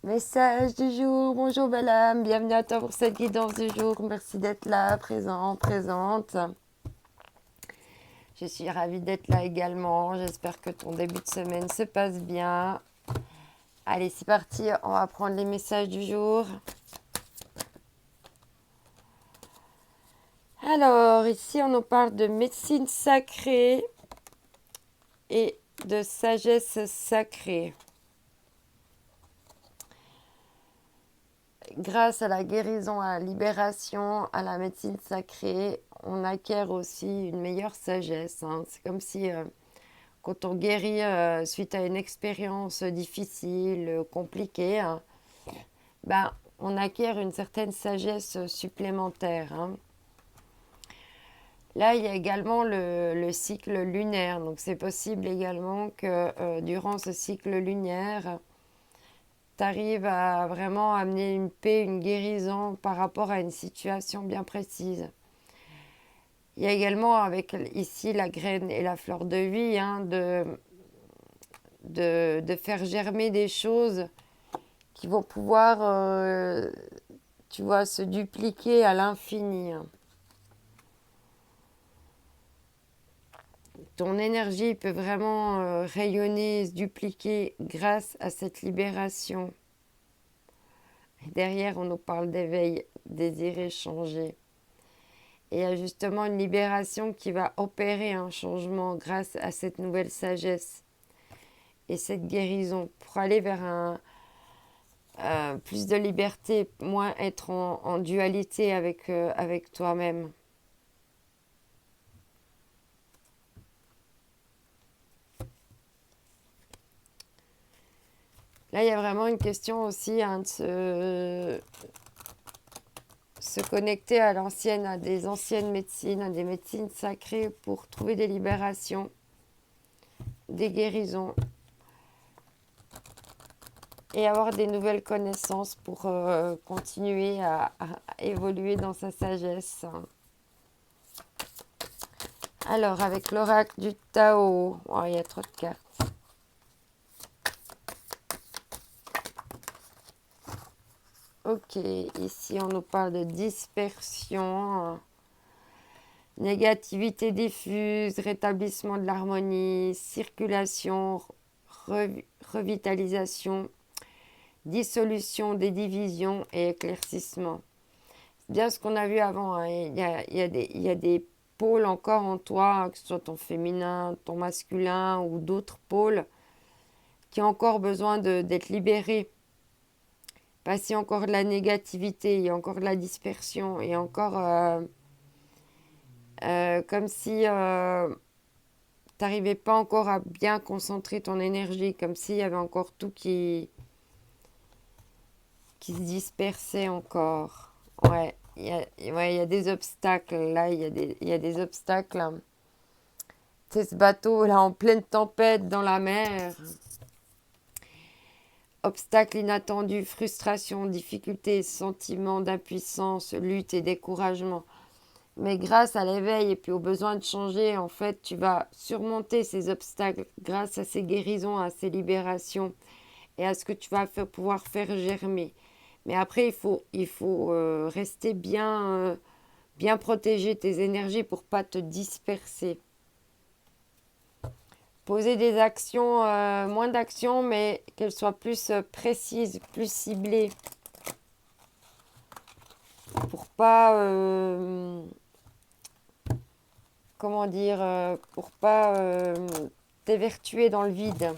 Message du jour, bonjour belle âme, bienvenue à toi pour cette guidance du jour, merci d'être là, présent, présente. Je suis ravie d'être là également, j'espère que ton début de semaine se passe bien. Allez, c'est parti, on va prendre les messages du jour. Alors, ici on nous parle de médecine sacrée et de sagesse sacrée. Grâce à la guérison, à la libération, à la médecine sacrée, on acquiert aussi une meilleure sagesse. C'est comme si quand on guérit suite à une expérience difficile, compliquée, ben, on acquiert une certaine sagesse supplémentaire. Là, il y a également le cycle lunaire. Donc, c'est possible également que durant ce cycle lunaire, tu arrives à vraiment amener une paix, une guérison par rapport à une situation bien précise. Il y a également avec ici la graine et la fleur de vie, de faire germer des choses qui vont pouvoir, tu vois, se dupliquer à l'infini. Ton énergie peut vraiment rayonner, se dupliquer grâce à cette libération. Et derrière, on nous parle d'éveil, désir changer. Et il y a justement une libération qui va opérer un changement grâce à cette nouvelle sagesse et cette guérison pour aller vers plus de liberté, moins être en dualité avec toi-même. Là, il y a vraiment une question aussi de se connecter à l'ancienne, à des anciennes médecines, à des médecines sacrées pour trouver des libérations, des guérisons et avoir des nouvelles connaissances pour continuer à évoluer dans sa sagesse. Alors, avec l'oracle du Tao, oh, il y a trop de cartes. Ok, ici on nous parle de dispersion, négativité diffuse, rétablissement de l'harmonie, circulation, revitalisation, dissolution des divisions et éclaircissement. C'est bien ce qu'on a vu avant. Il y a des pôles encore en toi, que ce soit ton féminin, ton masculin ou d'autres pôles, qui ont encore besoin d'être libérés. Parce qu'il y a encore de la négativité, il y a encore de la dispersion, et encore comme si tu n'arrivais pas encore à bien concentrer ton énergie, comme s'il y avait encore tout qui se dispersait encore. Ouais, il y a des obstacles. Là, il y a des obstacles. C'est ce bateau là en pleine tempête dans la mer. Obstacles inattendus, frustration, difficultés, sentiments d'impuissance, lutte et découragement. Mais grâce à l'éveil et puis au besoin de changer, en fait, tu vas surmonter ces obstacles grâce à ces guérisons, à ces libérations et à ce que tu vas pouvoir faire germer. Mais après, il faut rester bien protéger tes énergies pour pas te disperser. Poser des actions, moins d'actions, mais qu'elles soient plus précises, plus ciblées. Pour pas, comment dire, pour pas t'évertuer dans le vide.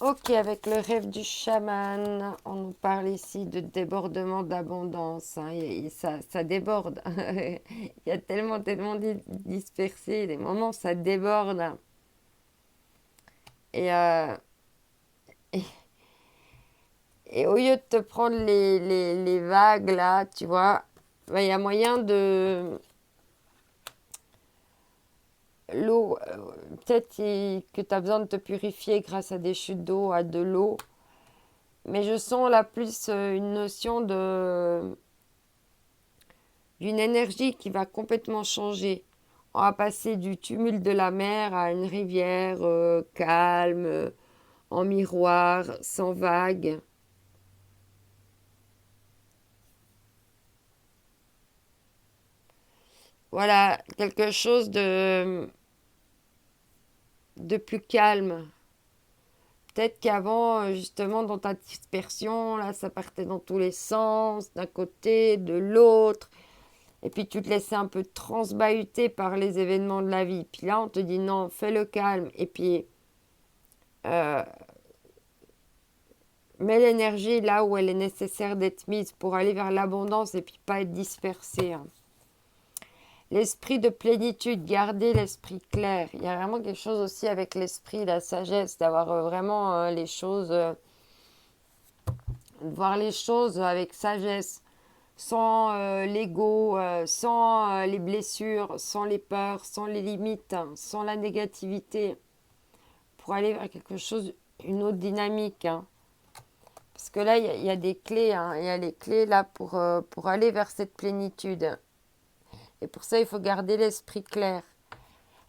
Ok, avec le rêve du chaman, on nous parle ici de débordement d'abondance. Ça déborde. Il y a tellement dispersé. Des moments, ça déborde. Et, euh, et, et au lieu de te prendre les vagues, là, tu vois, il y a moyen de... L'eau, peut-être que tu as besoin de te purifier grâce à des chutes d'eau, à de l'eau. Mais je sens là plus une notion d'une énergie qui va complètement changer. On va passer du tumulte de la mer à une rivière calme, en miroir, sans vagues. Voilà, quelque chose de plus calme. Peut-être qu'avant, justement, dans ta dispersion, là, ça partait dans tous les sens, d'un côté, de l'autre. Et puis tu te laissais un peu transbahuter par les événements de la vie. Puis là, on te dit non, fais le calme. Et puis, euh, mets l'énergie là où elle est nécessaire d'être mise pour aller vers l'abondance et puis pas être dispersé, hein. L'esprit de plénitude, garder l'esprit clair. Il y a vraiment quelque chose aussi avec l'esprit, la sagesse, d'avoir vraiment les choses, de voir les choses avec sagesse, sans l'ego, sans les blessures, sans les peurs, sans les limites, hein, sans la négativité, pour aller vers quelque chose, une autre dynamique, hein. Parce que là, il y a des clés, hein, il y a les clés là pour aller vers cette plénitude. Et pour ça, il faut garder l'esprit clair.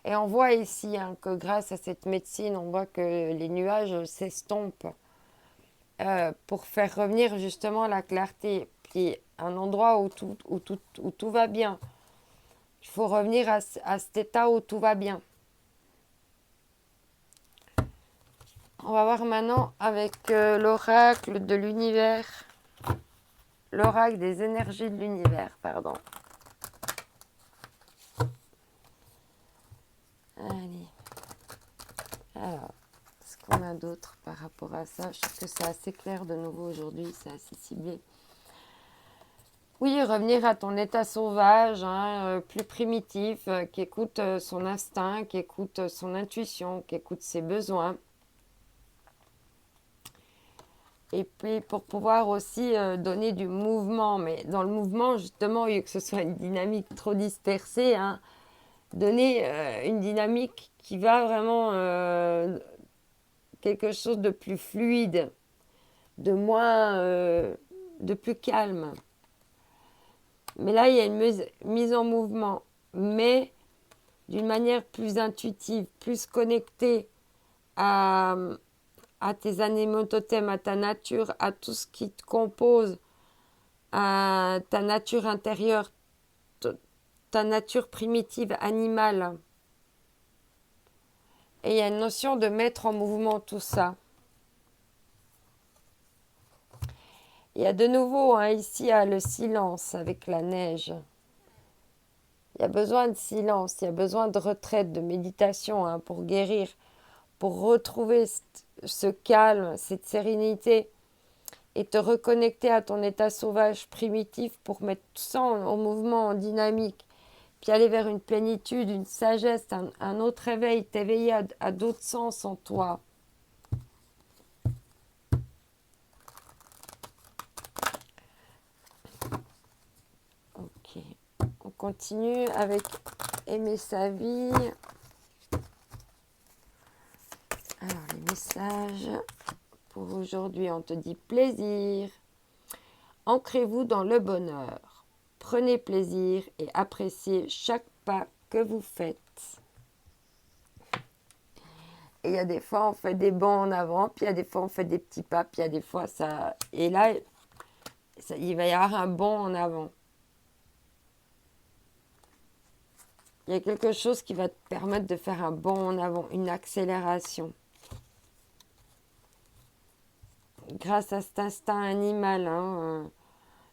Et on voit ici hein, que grâce à cette médecine, on voit que les nuages s'estompent pour faire revenir justement la clarté. Puis un endroit où tout va bien. Il faut revenir à cet état où tout va bien. On va voir maintenant avec l'oracle de l'univers. L'oracle des énergies de l'univers, pardon. Allez. Alors, ce qu'on a d'autre par rapport à ça? Je trouve que c'est assez clair de nouveau aujourd'hui, c'est assez ciblé. Oui, revenir à ton état sauvage, hein, plus primitif, qui écoute son instinct, qui écoute son intuition, qui écoute ses besoins. Et puis pour pouvoir aussi donner du mouvement, mais dans le mouvement, justement, au lieu que ce soit une dynamique trop dispersée, hein, donner une dynamique qui va vraiment quelque chose de plus fluide, de moins, de plus calme. Mais là, il y a une mise en mouvement, mais d'une manière plus intuitive, plus connectée à, à tes animaux totems, à ta nature, à tout ce qui te compose, à ta nature intérieure, ta nature primitive, animale. Et il y a une notion de mettre en mouvement tout ça. Il y a de nouveau hein, ici le silence avec la neige. Il y a besoin de silence, il y a besoin de retraite, de méditation hein, pour guérir, pour retrouver ce calme, cette sérénité et te reconnecter à ton état sauvage primitif pour mettre tout ça en mouvement, en dynamique, puis aller vers une plénitude, une sagesse, un autre éveil, t'éveiller à d'autres sens en toi. Ok, on continue avec aimer sa vie. Alors les messages pour aujourd'hui, on te dit plaisir. Ancrez-vous dans le bonheur. Prenez plaisir et appréciez chaque pas que vous faites. Et il y a des fois, on fait des bonds en avant, puis il y a des fois, on fait des petits pas, puis il y a des fois, ça... Et là, il va y avoir un bond en avant. Il y a quelque chose qui va te permettre de faire un bond en avant, une accélération. Grâce à cet instinct animal, hein,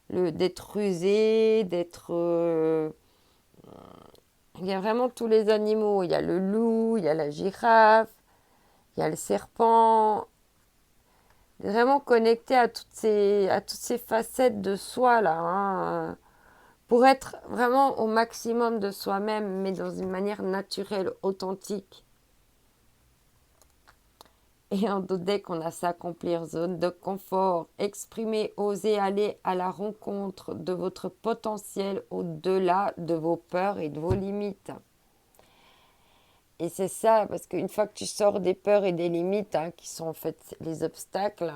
d'être rusé, d'être... il y a vraiment tous les animaux. Il y a le loup, il y a la girafe, il y a le serpent. Vraiment connecté à toutes ces facettes de soi là, hein, pour être vraiment au maximum de soi-même, mais dans une manière naturelle, authentique. Et en dès qu'on a s'accomplir, zone de confort, exprimer, oser aller à la rencontre de votre potentiel au-delà de vos peurs et de vos limites. Et c'est ça, parce qu'une fois que tu sors des peurs et des limites, hein, qui sont en fait les obstacles,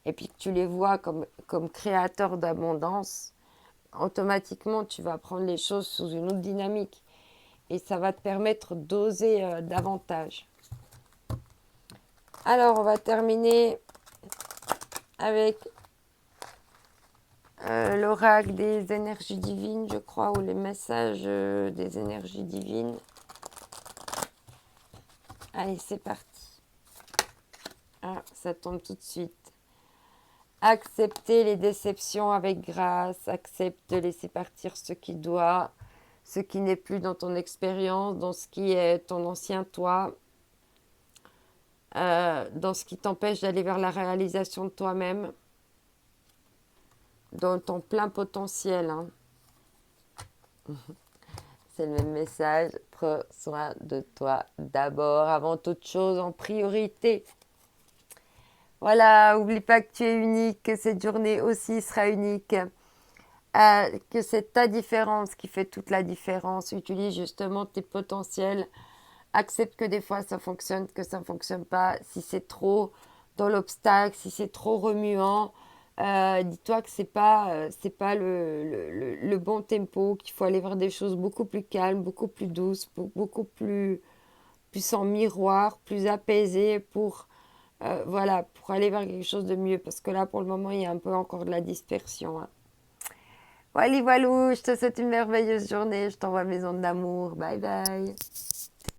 et puis que tu les vois comme créateurs d'abondance, automatiquement tu vas prendre les choses sous une autre dynamique. et ça va te permettre d'oser davantage. Alors, on va terminer avec l'oracle des énergies divines, je crois, ou les messages des énergies divines. Allez, c'est parti. Ah, ça tombe tout de suite. Accepter les déceptions avec grâce, accepte de laisser partir ce qui doit, ce qui n'est plus dans ton expérience, dans ce qui est ton ancien toi, dans ce qui t'empêche d'aller vers la réalisation de toi-même, dans ton plein potentiel. Hein. C'est le même message, prends soin de toi d'abord, avant toute chose, en priorité. Voilà, oublie pas que tu es unique, que cette journée aussi sera unique, que c'est ta différence qui fait toute la différence. Utilise justement tes potentiels. Accepte que des fois ça fonctionne, que ça ne fonctionne pas. Si c'est trop dans l'obstacle, si c'est trop remuant, dis-toi que c'est pas le bon tempo, qu'il faut aller vers des choses beaucoup plus calmes, beaucoup plus douces, beaucoup plus en miroir, plus apaisées pour voilà, pour aller vers quelque chose de mieux. Parce que là, pour le moment, il y a un peu encore de la dispersion. Hein. Voilà, voilà, je te souhaite une merveilleuse journée. Je t'envoie mes ondes d'amour. Bye bye.